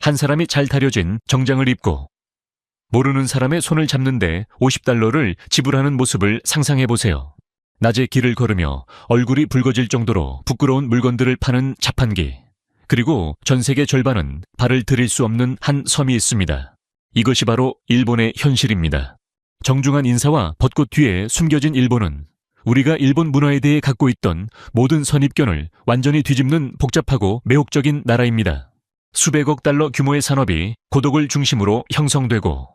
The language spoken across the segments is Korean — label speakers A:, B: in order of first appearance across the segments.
A: 한 사람이 잘 다려진 정장을 입고 모르는 사람의 손을 잡는데 $50를 지불하는 모습을 상상해 보세요. 낮에 길을 걸으며 얼굴이 붉어질 정도로 부끄러운 물건들을 파는 자판기. 그리고 전 세계 절반은 발을 들일 수 없는 한 섬이 있습니다. 이것이 바로 일본의 현실입니다. 정중한 인사와 벚꽃 뒤에 숨겨진 일본은 우리가 일본 문화에 대해 갖고 있던 모든 선입견을 완전히 뒤집는 복잡하고 매혹적인 나라입니다. 수백억 달러 규모의 산업이 고독을 중심으로 형성되고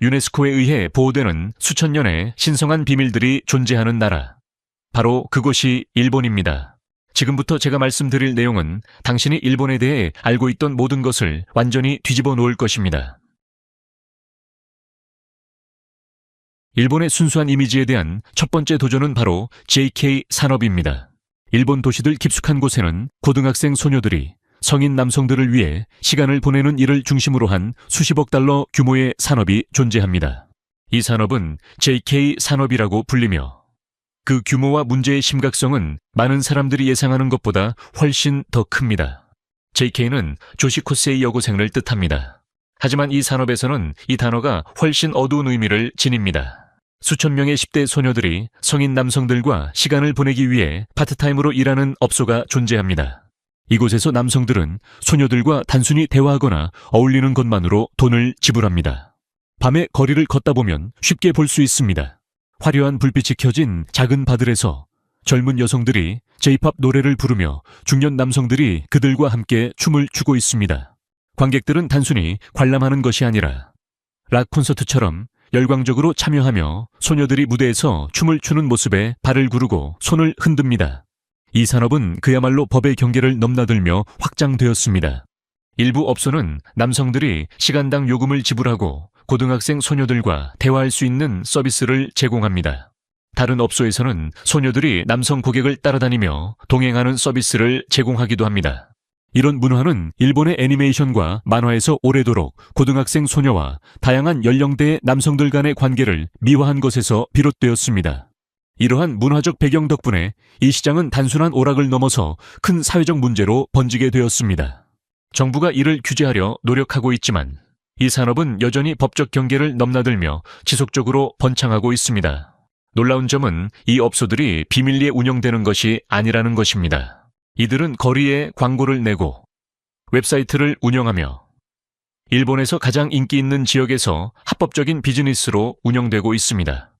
A: 유네스코에 의해 보호되는 수천 년의 신성한 비밀들이 존재하는 나라. 바로 그곳이 일본입니다. 지금부터 제가 말씀드릴 내용은 당신이 일본에 대해 알고 있던 모든 것을 완전히 뒤집어 놓을 것입니다. 일본의 순수한 이미지에 대한 첫 번째 도전은 바로 JK 산업입니다. 일본 도시들 깊숙한 곳에는 고등학생 소녀들이 성인 남성들을 위해 시간을 보내는 일을 중심으로 한 수십억 달러 규모의 산업이 존재합니다. 이 산업은 JK 산업이라고 불리며 그 규모와 문제의 심각성은 많은 사람들이 예상하는 것보다 훨씬 더 큽니다. JK는 조시코세이 여고생을 뜻합니다. 하지만 이 산업에서는 이 단어가 훨씬 어두운 의미를 지닙니다. 수천 명의 10대 소녀들이 성인 남성들과 시간을 보내기 위해 파트타임으로 일하는 업소가 존재합니다. 이곳에서 남성들은 소녀들과 단순히 대화하거나 어울리는 것만으로 돈을 지불합니다. 밤에 거리를 걷다 보면 쉽게 볼 수 있습니다. 화려한 불빛이 켜진 작은 바들에서 젊은 여성들이 J-POP 노래를 부르며 중년 남성들이 그들과 함께 춤을 추고 있습니다. 관객들은 단순히 관람하는 것이 아니라 락 콘서트처럼 열광적으로 참여하며 소녀들이 무대에서 춤을 추는 모습에 발을 구르고 손을 흔듭니다. 이 산업은 그야말로 법의 경계를 넘나들며 확장되었습니다. 일부 업소는 남성들이 시간당 요금을 지불하고 고등학생 소녀들과 대화할 수 있는 서비스를 제공합니다. 다른 업소에서는 소녀들이 남성 고객을 따라다니며 동행하는 서비스를 제공하기도 합니다. 이런 문화는 일본의 애니메이션과 만화에서 오래도록 고등학생 소녀와 다양한 연령대의 남성들 간의 관계를 미화한 것에서 비롯되었습니다. 이러한 문화적 배경 덕분에 이 시장은 단순한 오락을 넘어서 큰 사회적 문제로 번지게 되었습니다. 정부가 이를 규제하려 노력하고 있지만 이 산업은 여전히 법적 경계를 넘나들며 지속적으로 번창하고 있습니다. 놀라운 점은 이 업소들이 비밀리에 운영되는 것이 아니라는 것입니다. 이들은 거리에 광고를 내고 웹사이트를 운영하며 일본에서 가장 인기 있는 지역에서 합법적인 비즈니스로 운영되고 있습니다.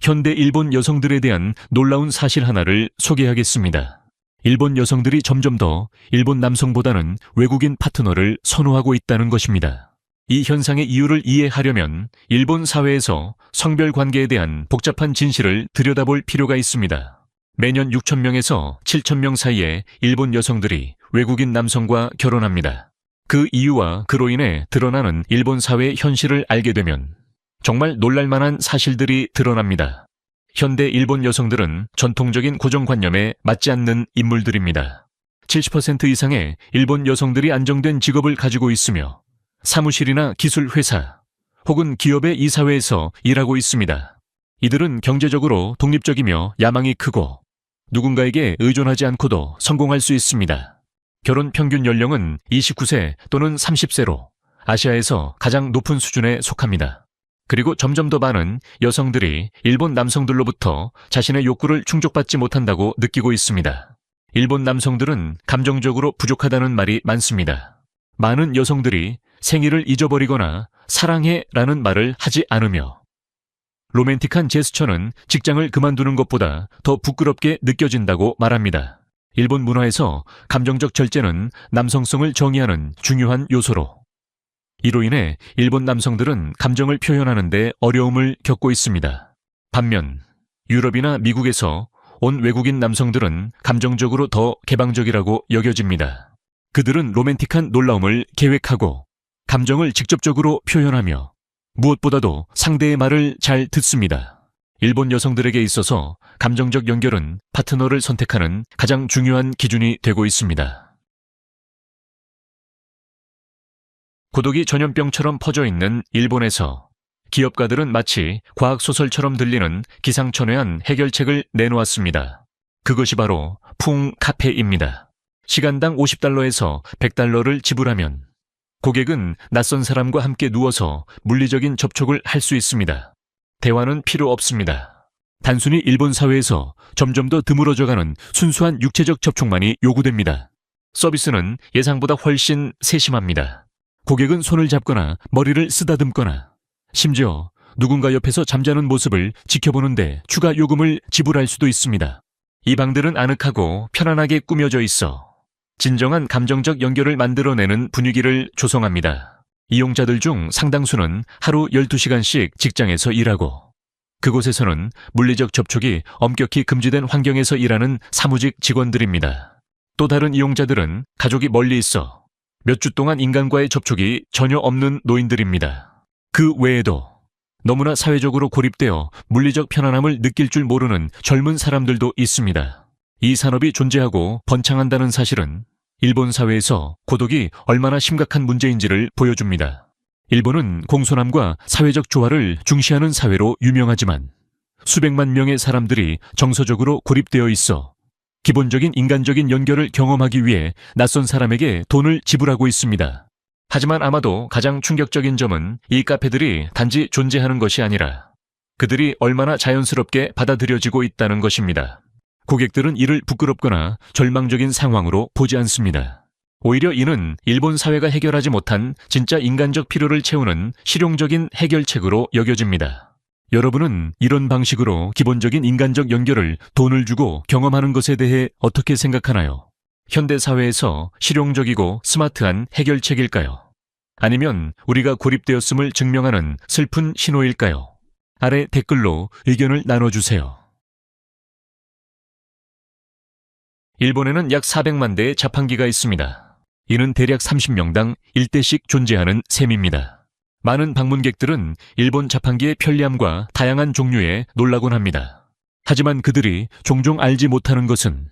A: 현대 일본 여성들에 대한 놀라운 사실 하나를 소개하겠습니다. 일본 여성들이 점점 더 일본 남성보다는 외국인 파트너를 선호하고 있다는 것입니다. 이 현상의 이유를 이해하려면 일본 사회에서 성별 관계에 대한 복잡한 진실을 들여다볼 필요가 있습니다. 매년 6,000명에서 7,000명 사이에 일본 여성들이 외국인 남성과 결혼합니다. 그 이유와 그로 인해 드러나는 일본 사회의 현실을 알게 되면 정말 놀랄만한 사실들이 드러납니다. 현대 일본 여성들은 전통적인 고정관념에 맞지 않는 인물들입니다. 70% 이상의 일본 여성들이 안정된 직업을 가지고 있으며 사무실이나 기술회사 혹은 기업의 이사회에서 일하고 있습니다. 이들은 경제적으로 독립적이며 야망이 크고 누군가에게 의존하지 않고도 성공할 수 있습니다. 결혼 평균 연령은 29세 또는 30세로 아시아에서 가장 높은 수준에 속합니다. 그리고 점점 더 많은 여성들이 일본 남성들로부터 자신의 욕구를 충족받지 못한다고 느끼고 있습니다. 일본 남성들은 감정적으로 부족하다는 말이 많습니다. 많은 여성들이 생일을 잊어버리거나 사랑해 라는 말을 하지 않으며 로맨틱한 제스처는 직장을 그만두는 것보다 더 부끄럽게 느껴진다고 말합니다. 일본 문화에서 감정적 절제는 남성성을 정의하는 중요한 요소로 이로 인해 일본 남성들은 감정을 표현하는 데 어려움을 겪고 있습니다. 반면 유럽이나 미국에서 온 외국인 남성들은 감정적으로 더 개방적이라고 여겨집니다. 그들은 로맨틱한 놀라움을 계획하고 감정을 직접적으로 표현하며 무엇보다도 상대의 말을 잘 듣습니다. 일본 여성들에게 있어서 감정적 연결은 파트너를 선택하는 가장 중요한 기준이 되고 있습니다. 고독이 전염병처럼 퍼져 있는 일본에서 기업가들은 마치 과학소설처럼 들리는 기상천외한 해결책을 내놓았습니다. 그것이 바로 풍카페입니다. 시간당 $50에서 $100를 지불하면 고객은 낯선 사람과 함께 누워서 물리적인 접촉을 할 수 있습니다. 대화는 필요 없습니다. 단순히 일본 사회에서 점점 더 드물어져가는 순수한 육체적 접촉만이 요구됩니다. 서비스는 예상보다 훨씬 세심합니다. 고객은 손을 잡거나 머리를 쓰다듬거나 심지어 누군가 옆에서 잠자는 모습을 지켜보는데 추가 요금을 지불할 수도 있습니다. 이 방들은 아늑하고 편안하게 꾸며져 있어 진정한 감정적 연결을 만들어내는 분위기를 조성합니다. 이용자들 중 상당수는 하루 12시간씩 직장에서 일하고 그곳에서는 물리적 접촉이 엄격히 금지된 환경에서 일하는 사무직 직원들입니다. 또 다른 이용자들은 가족이 멀리 있어 몇 주 동안 인간과의 접촉이 전혀 없는 노인들입니다. 그 외에도 너무나 사회적으로 고립되어 물리적 편안함을 느낄 줄 모르는 젊은 사람들도 있습니다. 이 산업이 존재하고 번창한다는 사실은 일본 사회에서 고독이 얼마나 심각한 문제인지를 보여줍니다. 일본은 공손함과 사회적 조화를 중시하는 사회로 유명하지만 수백만 명의 사람들이 정서적으로 고립되어 있어 기본적인 인간적인 연결을 경험하기 위해 낯선 사람에게 돈을 지불하고 있습니다. 하지만 아마도 가장 충격적인 점은 이 카페들이 단지 존재하는 것이 아니라 그들이 얼마나 자연스럽게 받아들여지고 있다는 것입니다. 고객들은 이를 부끄럽거나 절망적인 상황으로 보지 않습니다. 오히려 이는 일본 사회가 해결하지 못한 진짜 인간적 필요를 채우는 실용적인 해결책으로 여겨집니다. 여러분은 이런 방식으로 기본적인 인간적 연결을 돈을 주고 경험하는 것에 대해 어떻게 생각하나요? 현대 사회에서 실용적이고 스마트한 해결책일까요? 아니면 우리가 고립되었음을 증명하는 슬픈 신호일까요? 아래 댓글로 의견을 나눠주세요. 일본에는 약 400만 대의 자판기가 있습니다. 이는 대략 30명당 1대씩 존재하는 셈입니다. 많은 방문객들은 일본 자판기의 편리함과 다양한 종류에 놀라곤 합니다. 하지만 그들이 종종 알지 못하는 것은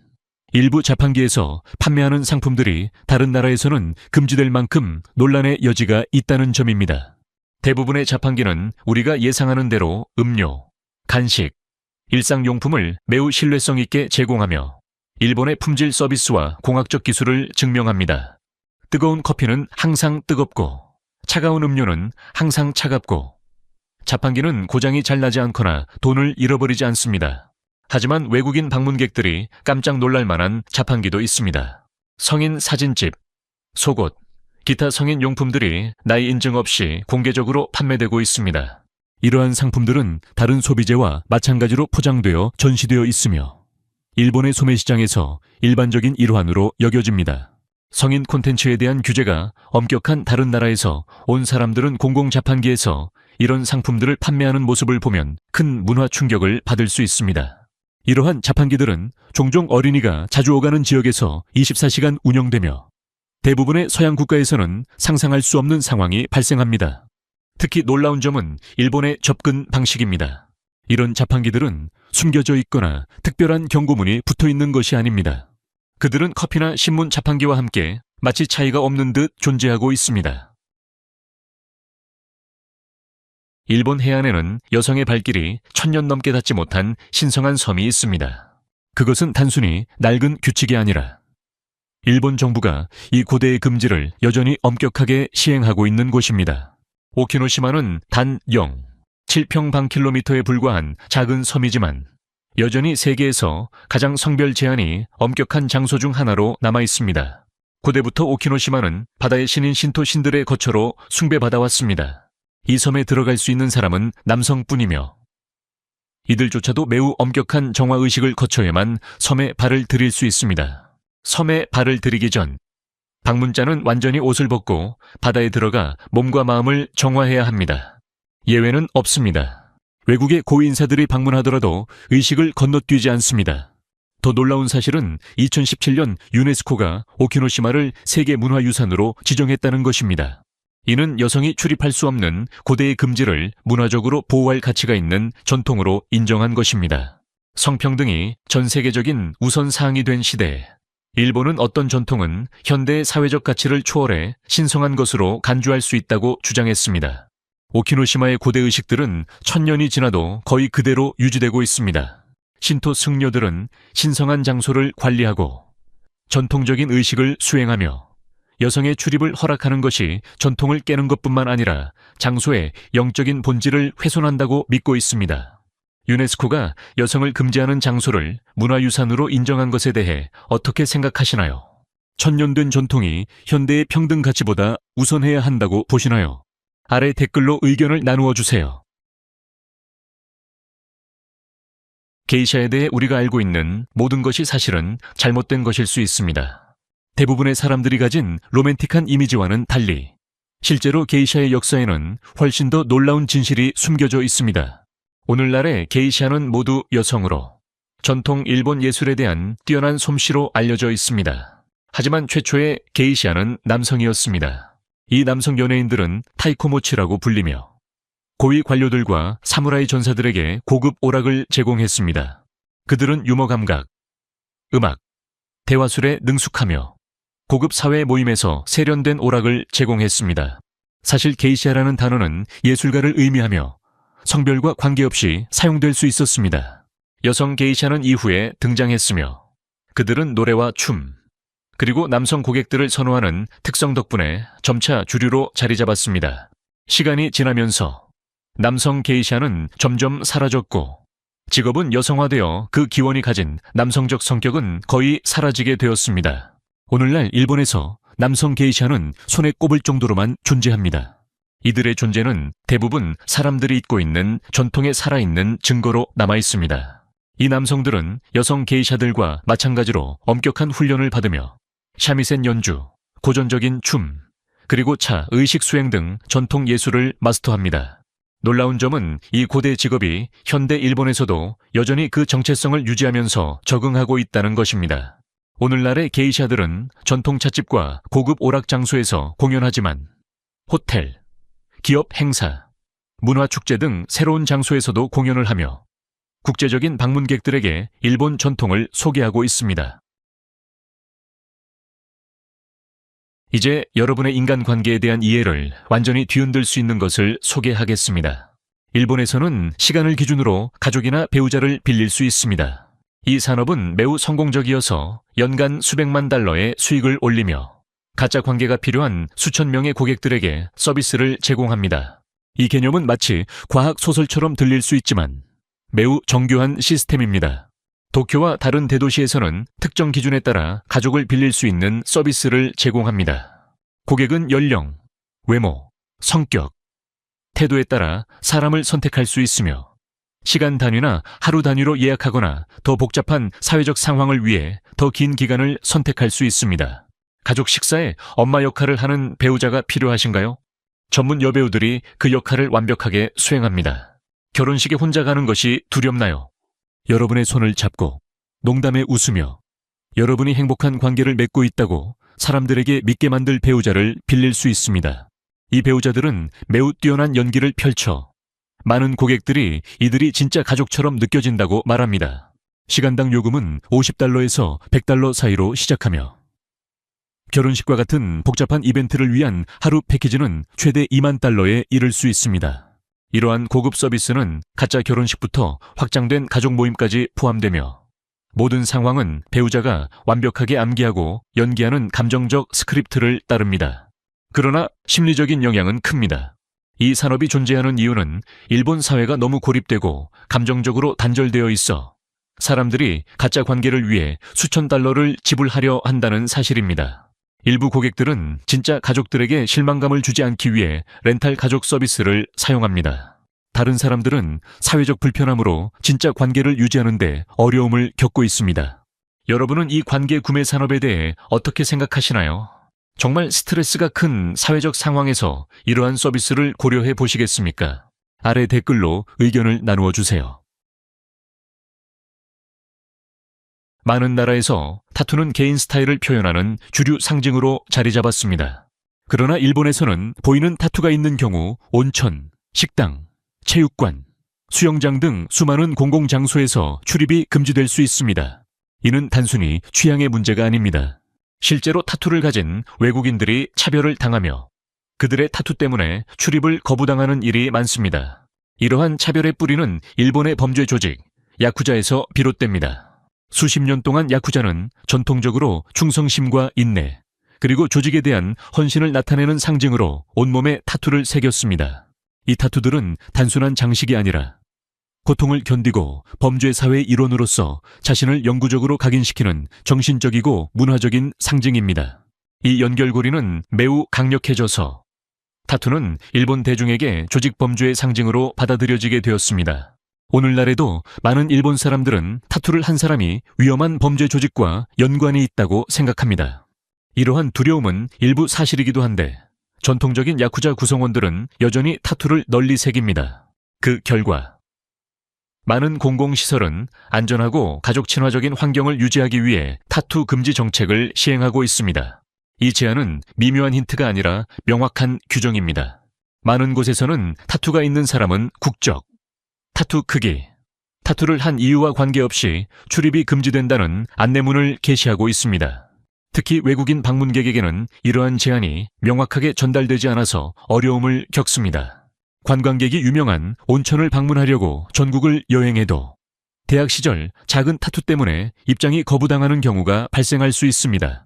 A: 일부 자판기에서 판매하는 상품들이 다른 나라에서는 금지될 만큼 논란의 여지가 있다는 점입니다. 대부분의 자판기는 우리가 예상하는 대로 음료, 간식, 일상용품을 매우 신뢰성 있게 제공하며 일본의 품질 서비스와 공학적 기술을 증명합니다. 뜨거운 커피는 항상 뜨겁고 차가운 음료는 항상 차갑고 자판기는 고장이 잘 나지 않거나 돈을 잃어버리지 않습니다. 하지만 외국인 방문객들이 깜짝 놀랄 만한 자판기도 있습니다. 성인 사진집, 속옷, 기타 성인 용품들이 나이 인증 없이 공개적으로 판매되고 있습니다. 이러한 상품들은 다른 소비재와 마찬가지로 포장되어 전시되어 있으며 일본의 소매시장에서 일반적인 일환으로 여겨집니다. 성인 콘텐츠에 대한 규제가 엄격한 다른 나라에서 온 사람들은 공공자판기에서 이런 상품들을 판매하는 모습을 보면 큰 문화 충격을 받을 수 있습니다. 이러한 자판기들은 종종 어린이가 자주 오가는 지역에서 24시간 운영되며 대부분의 서양 국가에서는 상상할 수 없는 상황이 발생합니다. 특히 놀라운 점은 일본의 접근 방식입니다. 이런 자판기들은 숨겨져 있거나 특별한 경고문이 붙어 있는 것이 아닙니다. 그들은 커피나 신문 자판기와 함께 마치 차이가 없는 듯 존재하고 있습니다. 일본 해안에는 여성의 발길이 1000년 넘게 닿지 못한 신성한 섬이 있습니다. 그것은 단순히 낡은 규칙이 아니라 일본 정부가 이 고대의 금지를 여전히 엄격하게 시행하고 있는 곳입니다. 오키노시마는 단 0.7평방킬로미터에 불과한 작은 섬이지만 여전히 세계에서 가장 성별 제한이 엄격한 장소 중 하나로 남아 있습니다. 고대부터 오키노시마는 바다의 신인 신토 신들의 거처로 숭배받아왔습니다. 이 섬에 들어갈 수 있는 사람은 남성뿐이며 이들조차도 매우 엄격한 정화의식을 거쳐야만 섬에 발을 들일 수 있습니다. 섬에 발을 들이기 전 방문자는 완전히 옷을 벗고 바다에 들어가 몸과 마음을 정화해야 합니다. 예외는 없습니다. 외국의 고위인사들이 방문하더라도 의식을 건너뛰지 않습니다. 더 놀라운 사실은 2017년 유네스코가 오키노시마를 세계문화유산으로 지정했다는 것입니다. 이는 여성이 출입할 수 없는 고대의 금지를 문화적으로 보호할 가치가 있는 전통으로 인정한 것입니다. 성평등이 전 세계적인 우선 사항이 된 시대에 일본은 어떤 전통은 현대의 사회적 가치를 초월해 신성한 것으로 간주할 수 있다고 주장했습니다. 오키노시마의 고대 의식들은 1000년이 지나도 거의 그대로 유지되고 있습니다. 신토 승려들은 신성한 장소를 관리하고 전통적인 의식을 수행하며 여성의 출입을 허락하는 것이 전통을 깨는 것뿐만 아니라 장소의 영적인 본질을 훼손한다고 믿고 있습니다. 유네스코가 여성을 금지하는 장소를 문화유산으로 인정한 것에 대해 어떻게 생각하시나요? 천년된 전통이 현대의 평등 가치보다 우선해야 한다고 보시나요? 아래 댓글로 의견을 나누어 주세요. 게이샤에 대해 우리가 알고 있는 모든 것이 사실은 잘못된 것일 수 있습니다. 대부분의 사람들이 가진 로맨틱한 이미지와는 달리 실제로 게이샤의 역사에는 훨씬 더 놀라운 진실이 숨겨져 있습니다. 오늘날의 게이샤는 모두 여성으로 전통 일본 예술에 대한 뛰어난 솜씨로 알려져 있습니다. 하지만 최초의 게이샤는 남성이었습니다. 이 남성 연예인들은 타이코모치라고 불리며 고위 관료들과 사무라이 전사들에게 고급 오락을 제공했습니다. 그들은 유머 감각, 음악, 대화술에 능숙하며 고급 사회 모임에서 세련된 오락을 제공했습니다. 사실 게이샤라는 단어는 예술가를 의미하며 성별과 관계없이 사용될 수 있었습니다. 여성 게이샤는 이후에 등장했으며 그들은 노래와 춤, 그리고 남성 고객들을 선호하는 특성 덕분에 점차 주류로 자리 잡았습니다. 시간이 지나면서 남성 게이샤는 점점 사라졌고 직업은 여성화되어 그 기원이 가진 남성적 성격은 거의 사라지게 되었습니다. 오늘날 일본에서 남성 게이샤는 손에 꼽을 정도로만 존재합니다. 이들의 존재는 대부분 사람들이 잊고 있는 전통에 살아있는 증거로 남아있습니다. 이 남성들은 여성 게이샤들과 마찬가지로 엄격한 훈련을 받으며 샤미센 연주, 고전적인 춤, 그리고 차, 의식 수행 등 전통 예술을 마스터합니다. 놀라운 점은 이 고대 직업이 현대 일본에서도 여전히 그 정체성을 유지하면서 적응하고 있다는 것입니다. 오늘날의 게이샤들은 전통 찻집과 고급 오락 장소에서 공연하지만 호텔, 기업 행사, 문화축제 등 새로운 장소에서도 공연을 하며 국제적인 방문객들에게 일본 전통을 소개하고 있습니다. 이제 여러분의 인간관계에 대한 이해를 완전히 뒤흔들 수 있는 것을 소개하겠습니다. 일본에서는 시간을 기준으로 가족이나 배우자를 빌릴 수 있습니다. 이 산업은 매우 성공적이어서 연간 수백만 달러의 수익을 올리며 가짜 관계가 필요한 수천 명의 고객들에게 서비스를 제공합니다. 이 개념은 마치 과학 소설처럼 들릴 수 있지만 매우 정교한 시스템입니다. 도쿄와 다른 대도시에서는 특정 기준에 따라 가족을 빌릴 수 있는 서비스를 제공합니다. 고객은 연령, 외모, 성격, 태도에 따라 사람을 선택할 수 있으며 시간 단위나 하루 단위로 예약하거나 더 복잡한 사회적 상황을 위해 더 긴 기간을 선택할 수 있습니다. 가족 식사에 엄마 역할을 하는 배우자가 필요하신가요? 전문 여배우들이 그 역할을 완벽하게 수행합니다. 결혼식에 혼자 가는 것이 두렵나요? 여러분의 손을 잡고 농담에 웃으며 여러분이 행복한 관계를 맺고 있다고 사람들에게 믿게 만들 배우자를 빌릴 수 있습니다. 이 배우자들은 매우 뛰어난 연기를 펼쳐 많은 고객들이 이들이 진짜 가족처럼 느껴진다고 말합니다. 시간당 요금은 $50에서 $100 사이로 시작하며 결혼식과 같은 복잡한 이벤트를 위한 하루 패키지는 최대 $20,000에 이를 수 있습니다. 이러한 고급 서비스는 가짜 결혼식부터 확장된 가족 모임까지 포함되며 모든 상황은 배우자가 완벽하게 암기하고 연기하는 감정적 스크립트를 따릅니다. 그러나 심리적인 영향은 큽니다. 이 산업이 존재하는 이유는 일본 사회가 너무 고립되고 감정적으로 단절되어 있어 사람들이 가짜 관계를 위해 수천 달러를 지불하려 한다는 사실입니다. 일부 고객들은 진짜 가족들에게 실망감을 주지 않기 위해 렌탈 가족 서비스를 사용합니다. 다른 사람들은 사회적 불편함으로 진짜 관계를 유지하는 데 어려움을 겪고 있습니다. 여러분은 이 관계 구매 산업에 대해 어떻게 생각하시나요? 정말 스트레스가 큰 사회적 상황에서 이러한 서비스를 고려해 보시겠습니까? 아래 댓글로 의견을 나누어 주세요. 많은 나라에서 타투는 개인 스타일을 표현하는 주류 상징으로 자리 잡았습니다. 그러나 일본에서는 보이는 타투가 있는 경우 온천, 식당, 체육관, 수영장 등 수많은 공공장소에서 출입이 금지될 수 있습니다. 이는 단순히 취향의 문제가 아닙니다. 실제로 타투를 가진 외국인들이 차별을 당하며 그들의 타투 때문에 출입을 거부당하는 일이 많습니다. 이러한 차별의 뿌리는 일본의 범죄 조직, 야쿠자에서 비롯됩니다. 수십 년 동안 야쿠자는 전통적으로 충성심과 인내, 그리고 조직에 대한 헌신을 나타내는 상징으로 온몸에 타투를 새겼습니다. 이 타투들은 단순한 장식이 아니라 고통을 견디고 범죄 사회의 일원으로서 자신을 영구적으로 각인시키는 정신적이고 문화적인 상징입니다. 이 연결고리는 매우 강력해져서 타투는 일본 대중에게 조직 범죄의 상징으로 받아들여지게 되었습니다. 오늘날에도 많은 일본 사람들은 타투를 한 사람이 위험한 범죄 조직과 연관이 있다고 생각합니다. 이러한 두려움은 일부 사실이기도 한데 전통적인 야쿠자 구성원들은 여전히 타투를 널리 새깁니다. 그 결과 많은 공공시설은 안전하고 가족 친화적인 환경을 유지하기 위해 타투 금지 정책을 시행하고 있습니다. 이 제한은 미묘한 힌트가 아니라 명확한 규정입니다. 많은 곳에서는 타투가 있는 사람은 국적, 타투 크기, 타투를 한 이유와 관계없이 출입이 금지된다는 안내문을 게시하고 있습니다. 특히 외국인 방문객에게는 이러한 제한이 명확하게 전달되지 않아서 어려움을 겪습니다. 관광객이 유명한 온천을 방문하려고 전국을 여행해도 대학 시절 작은 타투 때문에 입장이 거부당하는 경우가 발생할 수 있습니다.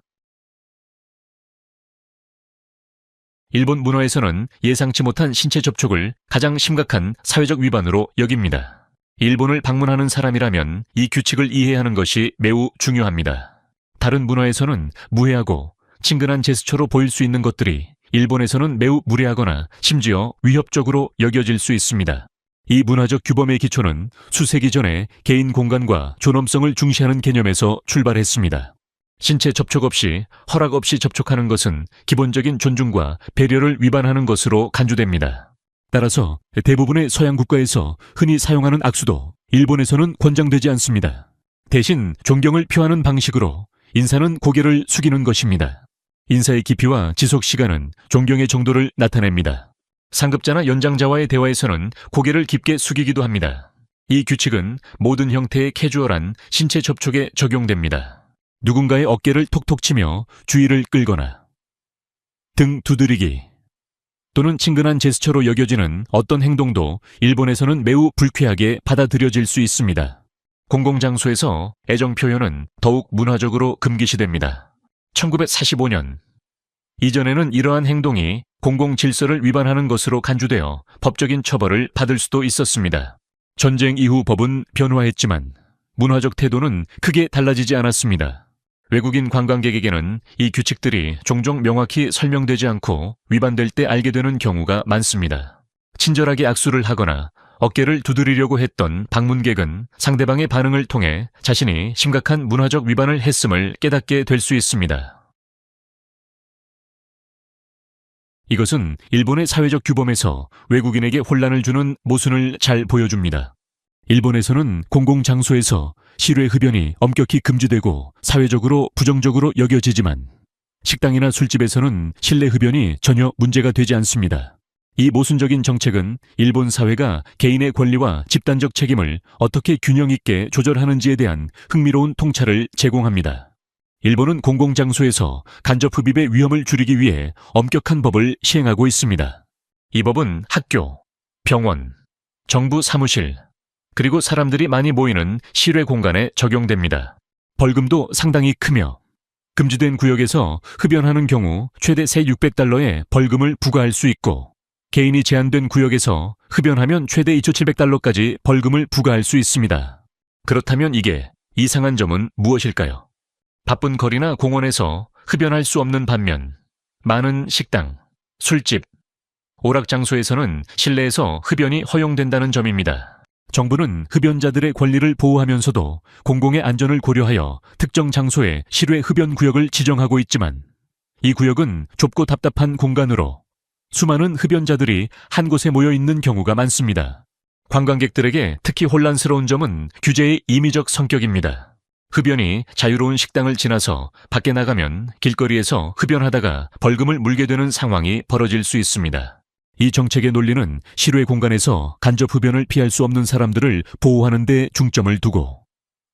A: 일본 문화에서는 예상치 못한 신체 접촉을 가장 심각한 사회적 위반으로 여깁니다. 일본을 방문하는 사람이라면 이 규칙을 이해하는 것이 매우 중요합니다. 다른 문화에서는 무해하고 친근한 제스처로 보일 수 있는 것들이 일본에서는 매우 무례하거나 심지어 위협적으로 여겨질 수 있습니다. 이 문화적 규범의 기초는 수세기 전에 개인 공간과 존엄성을 중시하는 개념에서 출발했습니다. 신체 접촉 없이 허락 없이 접촉하는 것은 기본적인 존중과 배려를 위반하는 것으로 간주됩니다. 따라서 대부분의 서양 국가에서 흔히 사용하는 악수도 일본에서는 권장되지 않습니다. 대신 존경을 표하는 방식으로 인사는 고개를 숙이는 것입니다. 인사의 깊이와 지속 시간은 존경의 정도를 나타냅니다. 상급자나 연장자와의 대화에서는 고개를 깊게 숙이기도 합니다. 이 규칙은 모든 형태의 캐주얼한 신체 접촉에 적용됩니다. 누군가의 어깨를 톡톡 치며 주의를 끌거나 등 두드리기 또는 친근한 제스처로 여겨지는 어떤 행동도 일본에서는 매우 불쾌하게 받아들여질 수 있습니다. 공공장소에서 애정 표현은 더욱 문화적으로 금기시됩니다. 1945년 이전에는 이러한 행동이 공공질서를 위반하는 것으로 간주되어 법적인 처벌을 받을 수도 있었습니다. 전쟁 이후 법은 변화했지만 문화적 태도는 크게 달라지지 않았습니다. 외국인 관광객에게는 이 규칙들이 종종 명확히 설명되지 않고 위반될 때 알게 되는 경우가 많습니다. 친절하게 악수를 하거나 어깨를 두드리려고 했던 방문객은 상대방의 반응을 통해 자신이 심각한 문화적 위반을 했음을 깨닫게 될 수 있습니다. 이것은 일본의 사회적 규범에서 외국인에게 혼란을 주는 모순을 잘 보여줍니다. 일본에서는 공공장소에서 실외 흡연이 엄격히 금지되고 사회적으로 부정적으로 여겨지지만 식당이나 술집에서는 실내 흡연이 전혀 문제가 되지 않습니다. 이 모순적인 정책은 일본 사회가 개인의 권리와 집단적 책임을 어떻게 균형 있게 조절하는지에 대한 흥미로운 통찰을 제공합니다. 일본은 공공장소에서 간접 흡입의 위험을 줄이기 위해 엄격한 법을 시행하고 있습니다. 이 법은 학교, 병원, 정부 사무실, 그리고 사람들이 많이 모이는 실외 공간에 적용됩니다. 벌금도 상당히 크며 금지된 구역에서 흡연하는 경우 최대 세 600달러의 벌금을 부과할 수 있고 개인이 제한된 구역에서 흡연하면 최대 2,700달러까지 벌금을 부과할 수 있습니다. 그렇다면 이게 이상한 점은 무엇일까요? 바쁜 거리나 공원에서 흡연할 수 없는 반면 많은 식당, 술집, 오락장소에서는 실내에서 흡연이 허용된다는 점입니다. 정부는 흡연자들의 권리를 보호하면서도 공공의 안전을 고려하여 특정 장소에 실외 흡연 구역을 지정하고 있지만 이 구역은 좁고 답답한 공간으로 수많은 흡연자들이 한 곳에 모여 있는 경우가 많습니다. 관광객들에게 특히 혼란스러운 점은 규제의 임의적 성격입니다. 흡연이 자유로운 식당을 지나서 밖에 나가면 길거리에서 흡연하다가 벌금을 물게 되는 상황이 벌어질 수 있습니다. 이 정책의 논리는 실외 공간에서 간접 흡연을 피할 수 없는 사람들을 보호하는 데 중점을 두고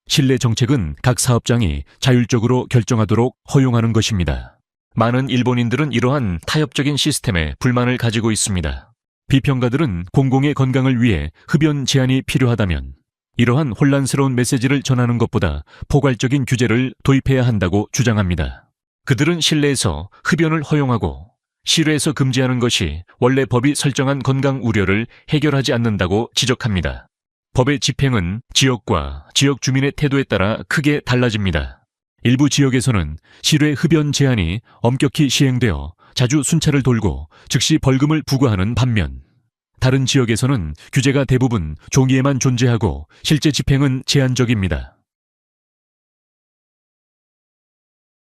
A: 실내 정책은 각 사업장이 자율적으로 결정하도록 허용하는 것입니다. 많은 일본인들은 이러한 타협적인 시스템에 불만을 가지고 있습니다. 비평가들은 공공의 건강을 위해 흡연 제한이 필요하다면 이러한 혼란스러운 메시지를 전하는 것보다 포괄적인 규제를 도입해야 한다고 주장합니다. 그들은 실내에서 흡연을 허용하고 실외에서 금지하는 것이 원래 법이 설정한 건강 우려를 해결하지 않는다고 지적합니다. 법의 집행은 지역과 지역 주민의 태도에 따라 크게 달라집니다. 일부 지역에서는 실외 흡연 제한이 엄격히 시행되어 자주 순찰을 돌고 즉시 벌금을 부과하는 반면 다른 지역에서는 규제가 대부분 종이에만 존재하고 실제 집행은 제한적입니다.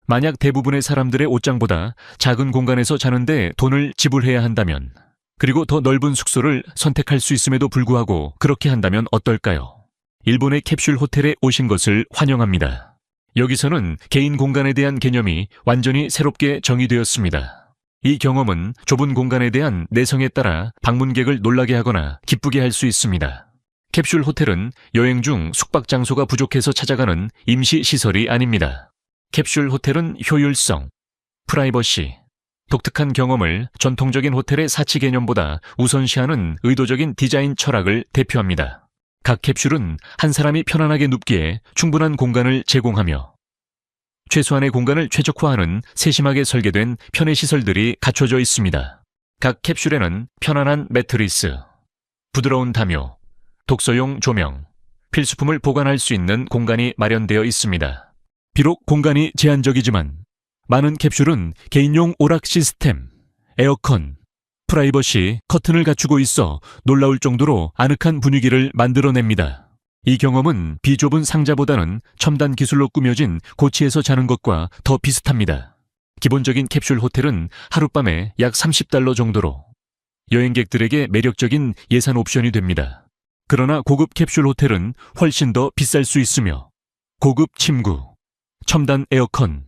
A: 만약 대부분의 사람들의 옷장보다 작은 공간에서 자는데 돈을 지불해야 한다면, 그리고 더 넓은 숙소를 선택할 수 있음에도 불구하고 그렇게 한다면 어떨까요? 일본의 캡슐 호텔에 오신 것을 환영합니다. 여기서는 개인 공간에 대한 개념이 완전히 새롭게 정의되었습니다. 이 경험은 좁은 공간에 대한 내성에 따라 방문객을 놀라게 하거나 기쁘게 할 수 있습니다. 캡슐 호텔은 여행 중 숙박 장소가 부족해서 찾아가는 임시 시설이 아닙니다. 캡슐 호텔은 효율성, 프라이버시, 독특한 경험을 전통적인 호텔의 사치 개념보다 우선시하는 의도적인 디자인 철학을 대표합니다. 각 캡슐은 한 사람이 편안하게 눕기에 충분한 공간을 제공하며 최소한의 공간을 최적화하는 세심하게 설계된 편의 시설들이 갖춰져 있습니다. 각 캡슐에는 편안한 매트리스, 부드러운 담요, 독서용 조명, 필수품을 보관할 수 있는 공간이 마련되어 있습니다. 비록 공간이 제한적이지만 많은 캡슐은 개인용 오락 시스템, 에어컨, 프라이버시, 커튼을 갖추고 있어 놀라울 정도로 아늑한 분위기를 만들어냅니다. 이 경험은 비좁은 상자보다는 첨단 기술로 꾸며진 고치에서 자는 것과 더 비슷합니다. 기본적인 캡슐 호텔은 하룻밤에 약 $30 정도로 여행객들에게 매력적인 예산 옵션이 됩니다. 그러나 고급 캡슐 호텔은 훨씬 더 비쌀 수 있으며 고급 침구, 첨단 에어컨,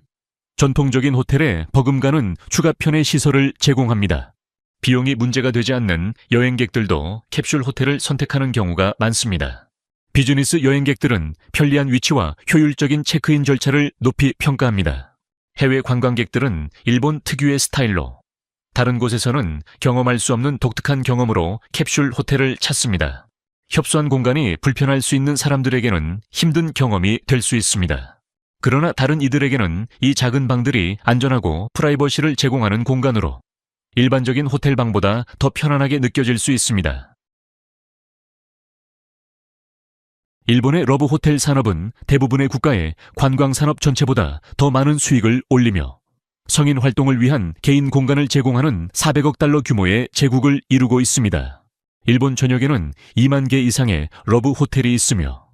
A: 전통적인 호텔에 버금가는 추가 편의 시설을 제공합니다. 비용이 문제가 되지 않는 여행객들도 캡슐 호텔을 선택하는 경우가 많습니다. 비즈니스 여행객들은 편리한 위치와 효율적인 체크인 절차를 높이 평가합니다. 해외 관광객들은 일본 특유의 스타일로, 다른 곳에서는 경험할 수 없는 독특한 경험으로 캡슐 호텔을 찾습니다. 협소한 공간이 불편할 수 있는 사람들에게는 힘든 경험이 될 수 있습니다. 그러나 다른 이들에게는 이 작은 방들이 안전하고 프라이버시를 제공하는 공간으로 일반적인 호텔 방보다 더 편안하게 느껴질 수 있습니다. 일본의 러브 호텔 산업은 대부분의 국가의 관광 산업 전체보다 더 많은 수익을 올리며 성인 활동을 위한 개인 공간을 제공하는 $400억 규모의 제국을 이루고 있습니다. 일본 전역에는 2만 개 이상의 러브 호텔이 있으며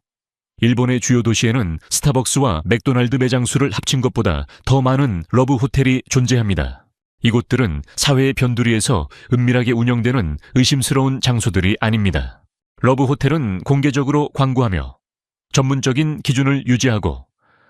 A: 일본의 주요 도시에는 스타벅스와 맥도날드 매장 수를 합친 것보다 더 많은 러브 호텔이 존재합니다. 이곳들은 사회의 변두리에서 은밀하게 운영되는 의심스러운 장소들이 아닙니다. 러브 호텔은 공개적으로 광고하며 전문적인 기준을 유지하고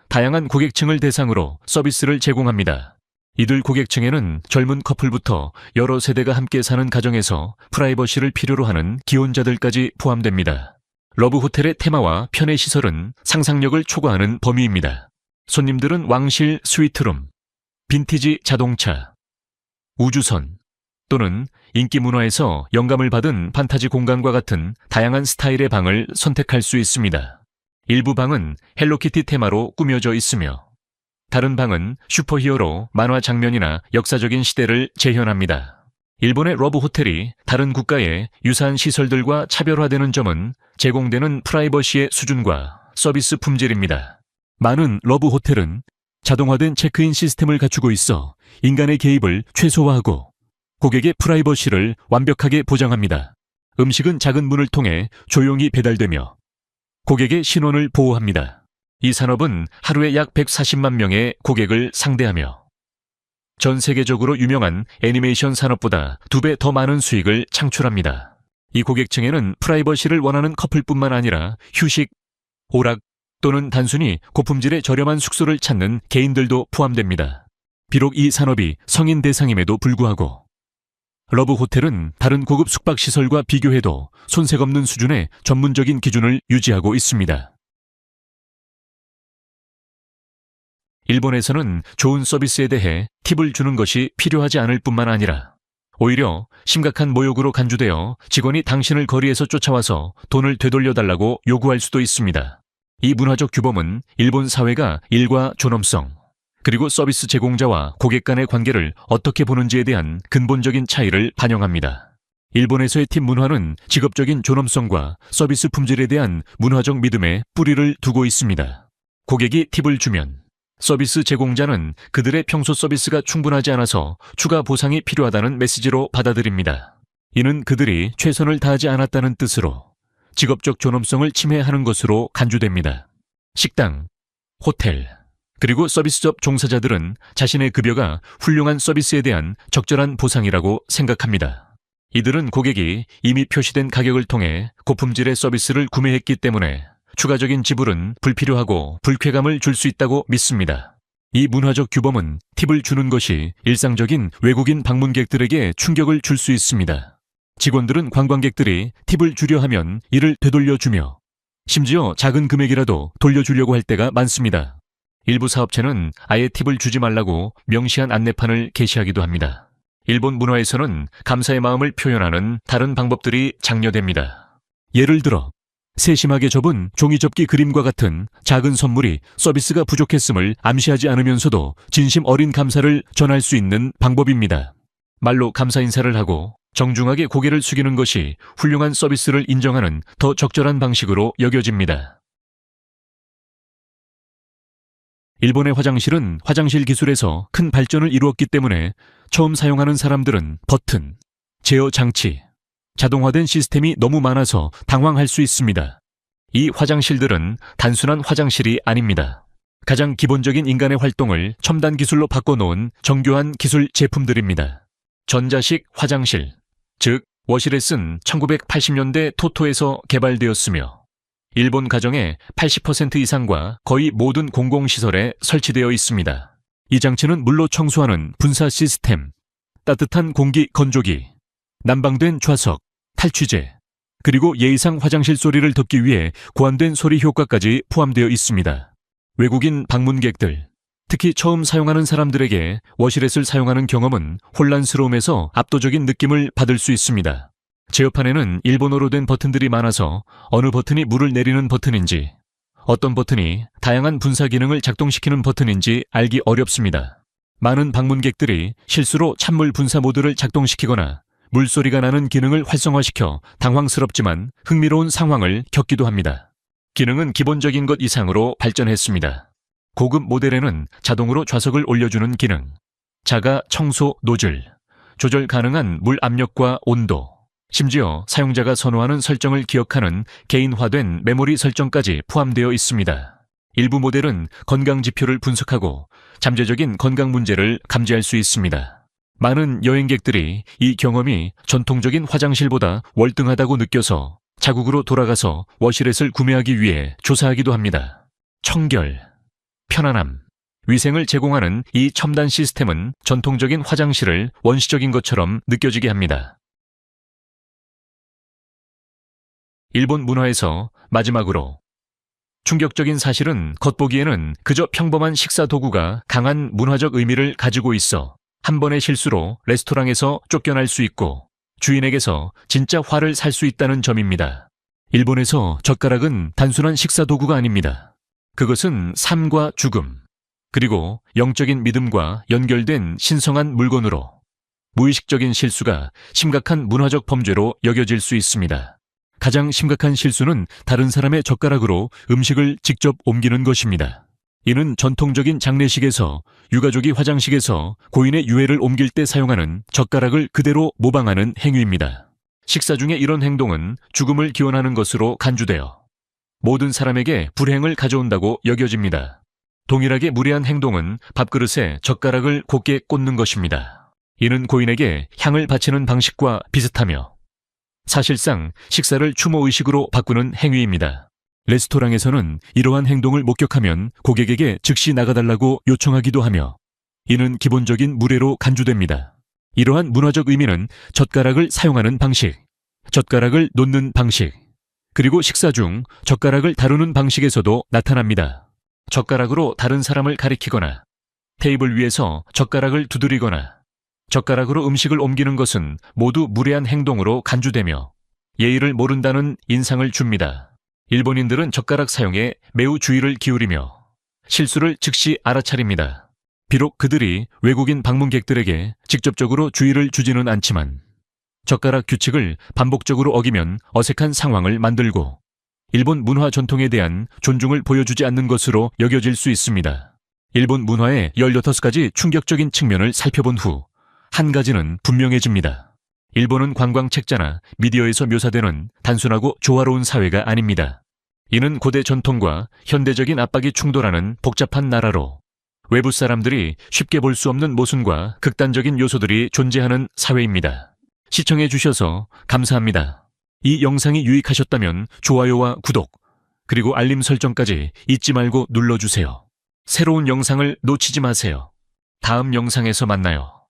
A: 다양한 고객층을 대상으로 서비스를 제공합니다. 이들 고객층에는 젊은 커플부터 여러 세대가 함께 사는 가정에서 프라이버시를 필요로 하는 기혼자들까지 포함됩니다. 러브 호텔의 테마와 편의 시설은 상상력을 초과하는 범위입니다. 손님들은 왕실 스위트룸, 빈티지 자동차, 우주선 또는 인기 문화에서 영감을 받은 판타지 공간과 같은 다양한 스타일의 방을 선택할 수 있습니다. 일부 방은 헬로키티 테마로 꾸며져 있으며 다른 방은 슈퍼히어로 만화 장면이나 역사적인 시대를 재현합니다. 일본의 러브 호텔이 다른 국가의 유사한 시설들과 차별화되는 점은 제공되는 프라이버시의 수준과 서비스 품질입니다. 많은 러브 호텔은 자동화된 체크인 시스템을 갖추고 있어 인간의 개입을 최소화하고 고객의 프라이버시를 완벽하게 보장합니다. 음식은 작은 문을 통해 조용히 배달되며 고객의 신원을 보호합니다. 이 산업은 하루에 약 140만 명의 고객을 상대하며 전 세계적으로 유명한 애니메이션 산업보다 2배 더 많은 수익을 창출합니다. 이 고객층에는 프라이버시를 원하는 커플뿐만 아니라 휴식, 오락 또는 단순히 고품질의 저렴한 숙소를 찾는 개인들도 포함됩니다. 비록 이 산업이 성인 대상임에도 불구하고 러브 호텔은 다른 고급 숙박시설과 비교해도 손색 없는 수준의 전문적인 기준을 유지하고 있습니다. 일본에서는 좋은 서비스에 대해 팁을 주는 것이 필요하지 않을 뿐만 아니라 오히려 심각한 모욕으로 간주되어 직원이 당신을 거리에서 쫓아와서 돈을 되돌려달라고 요구할 수도 있습니다. 이 문화적 규범은 일본 사회가 일과 존엄성, 그리고 서비스 제공자와 고객 간의 관계를 어떻게 보는지에 대한 근본적인 차이를 반영합니다. 일본에서의 팁 문화는 직업적인 존엄성과 서비스 품질에 대한 문화적 믿음에 뿌리를 두고 있습니다. 고객이 팁을 주면 서비스 제공자는 그들의 평소 서비스가 충분하지 않아서 추가 보상이 필요하다는 메시지로 받아들입니다. 이는 그들이 최선을 다하지 않았다는 뜻으로 직업적 존엄성을 침해하는 것으로 간주됩니다. 식당, 호텔, 그리고 서비스업 종사자들은 자신의 급여가 훌륭한 서비스에 대한 적절한 보상이라고 생각합니다. 이들은 고객이 이미 표시된 가격을 통해 고품질의 서비스를 구매했기 때문에 추가적인 지불은 불필요하고 불쾌감을 줄 수 있다고 믿습니다. 이 문화적 규범은 팁을 주는 것이 일상적인 외국인 방문객들에게 충격을 줄 수 있습니다. 직원들은 관광객들이 팁을 주려 하면 이를 되돌려주며 심지어 작은 금액이라도 돌려주려고 할 때가 많습니다. 일부 사업체는 아예 팁을 주지 말라고 명시한 안내판을 게시하기도 합니다. 일본 문화에서는 감사의 마음을 표현하는 다른 방법들이 장려됩니다. 예를 들어 세심하게 접은 종이접기 그림과 같은 작은 선물이 서비스가 부족했음을 암시하지 않으면서도 진심 어린 감사를 전할 수 있는 방법입니다. 말로 감사 인사를 하고 정중하게 고개를 숙이는 것이 훌륭한 서비스를 인정하는 더 적절한 방식으로 여겨집니다. 일본의 화장실은 화장실 기술에서 큰 발전을 이루었기 때문에 처음 사용하는 사람들은 버튼, 제어 장치, 자동화된 시스템이 너무 많아서 당황할 수 있습니다. 이 화장실들은 단순한 화장실이 아닙니다. 가장 기본적인 인간의 활동을 첨단 기술로 바꿔놓은 정교한 기술 제품들입니다. 전자식 화장실, 즉 워시렛은 1980년대 토토에서 개발되었으며 일본 가정의 80% 이상과 거의 모든 공공시설에 설치되어 있습니다. 이 장치는 물로 청소하는 분사 시스템, 따뜻한 공기 건조기, 난방된 좌석, 탈취제, 그리고 예의상 화장실 소리를 듣기 위해 고안된 소리 효과까지 포함되어 있습니다. 외국인 방문객들, 특히 처음 사용하는 사람들에게 워시렛을 사용하는 경험은 혼란스러움에서 압도적인 느낌을 받을 수 있습니다. 제어판에는 일본어로 된 버튼들이 많아서 어느 버튼이 물을 내리는 버튼인지, 어떤 버튼이 다양한 분사 기능을 작동시키는 버튼인지 알기 어렵습니다. 많은 방문객들이 실수로 찬물 분사 모드를 작동시키거나 물소리가 나는 기능을 활성화시켜 당황스럽지만 흥미로운 상황을 겪기도 합니다. 기능은 기본적인 것 이상으로 발전했습니다. 고급 모델에는 자동으로 좌석을 올려주는 기능, 자가 청소 노즐, 조절 가능한 물 압력과 온도, 심지어 사용자가 선호하는 설정을 기억하는 개인화된 메모리 설정까지 포함되어 있습니다. 일부 모델은 건강 지표를 분석하고 잠재적인 건강 문제를 감지할 수 있습니다. 많은 여행객들이 이 경험이 전통적인 화장실보다 월등하다고 느껴서 자국으로 돌아가서 워시렛을 구매하기 위해 조사하기도 합니다. 청결, 편안함, 위생을 제공하는 이 첨단 시스템은 전통적인 화장실을 원시적인 것처럼 느껴지게 합니다. 일본 문화에서 마지막으로 충격적인 사실은 겉보기에는 그저 평범한 식사 도구가 강한 문화적 의미를 가지고 있어 한 번의 실수로 레스토랑에서 쫓겨날 수 있고 주인에게서 진짜 화를 살 수 있다는 점입니다. 일본에서 젓가락은 단순한 식사 도구가 아닙니다. 그것은 삶과 죽음, 그리고 영적인 믿음과 연결된 신성한 물건으로 무의식적인 실수가 심각한 문화적 범죄로 여겨질 수 있습니다. 가장 심각한 실수는 다른 사람의 젓가락으로 음식을 직접 옮기는 것입니다. 이는 전통적인 장례식에서 유가족이 화장실에서 고인의 유해를 옮길 때 사용하는 젓가락을 그대로 모방하는 행위입니다. 식사 중에 이런 행동은 죽음을 기원하는 것으로 간주되어 모든 사람에게 불행을 가져온다고 여겨집니다. 동일하게 무례한 행동은 밥그릇에 젓가락을 곧게 꽂는 것입니다. 이는 고인에게 향을 바치는 방식과 비슷하며 사실상 식사를 추모의식으로 바꾸는 행위입니다. 레스토랑에서는 이러한 행동을 목격하면 고객에게 즉시 나가달라고 요청하기도 하며 이는 기본적인 무례로 간주됩니다. 이러한 문화적 의미는 젓가락을 사용하는 방식, 젓가락을 놓는 방식, 그리고 식사 중 젓가락을 다루는 방식에서도 나타납니다. 젓가락으로 다른 사람을 가리키거나 테이블 위에서 젓가락을 두드리거나 젓가락으로 음식을 옮기는 것은 모두 무례한 행동으로 간주되며 예의를 모른다는 인상을 줍니다. 일본인들은 젓가락 사용에 매우 주의를 기울이며 실수를 즉시 알아차립니다. 비록 그들이 외국인 방문객들에게 직접적으로 주의를 주지는 않지만 젓가락 규칙을 반복적으로 어기면 어색한 상황을 만들고 일본 문화 전통에 대한 존중을 보여주지 않는 것으로 여겨질 수 있습니다. 일본 문화의 16가지 충격적인 측면을 살펴본 후 한 가지는 분명해집니다. 일본은 관광 책자나 미디어에서 묘사되는 단순하고 조화로운 사회가 아닙니다. 이는 고대 전통과 현대적인 압박이 충돌하는 복잡한 나라로 외부 사람들이 쉽게 볼 수 없는 모순과 극단적인 요소들이 존재하는 사회입니다. 시청해 주셔서 감사합니다. 이 영상이 유익하셨다면 좋아요와 구독, 그리고 알림 설정까지 잊지 말고 눌러주세요. 새로운 영상을 놓치지 마세요. 다음 영상에서 만나요.